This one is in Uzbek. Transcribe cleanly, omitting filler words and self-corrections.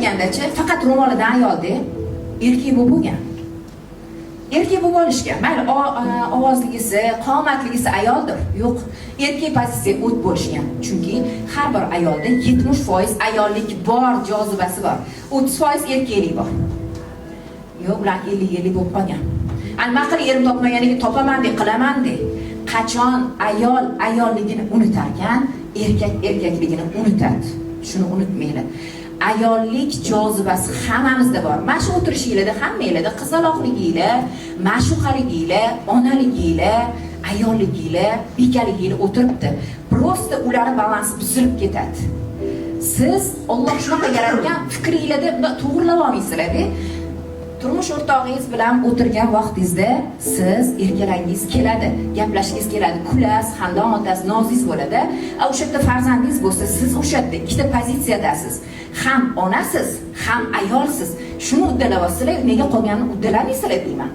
bo'lgandachi faqat ro'molidan ayolda erkak bo'lib bo'lgan. Erkak bo'lib olishgan. Mayli ovozligisi, qomatligisi ayoldir. Yo'q, erkak pozitsiya o't bo'lishgan. Chunki har bir ayolda 70% ayollik bor, jozibasi bor. 30% erkaklik bor. Yo'q, ular 50-50 bo'lib qolgan. Nima qilib erim topmaganiga topaman deb, qilaman deb. Qachon ayol ayolligini unutar ekan, erkak erkakligini unutadi. Shuni unutmaylik. Ayollik jozibasi hammamizda bor. Mana shu o'tirishingizda hammangizda qizaloqliginglar, ma'shuqaliginglar, onaliginglar, ayolliginglar, bekaliginglar o'tiribdi. Prosta ularning balansi buzilib ketadi. Siz Alloh shunaqa yaratgan fikringizda to'g'rilab olmaysizlar-da. Turmush o'rtog'ingiz bilan o'tirgan vaqtingizda siz erkalaringiz keladi, gaplashgingiz keladi, kulasiz, xandon otasiz, nozingiz bo'ladi. O'sha yerda farzandingiz bo'lsa, siz o'sha yerda ikkita pozitsiyadasiz. Ham onasiz, ham ayolsiz. Shuni uddalab olsanglar, nega qolganini uddalamaysizlar deyman.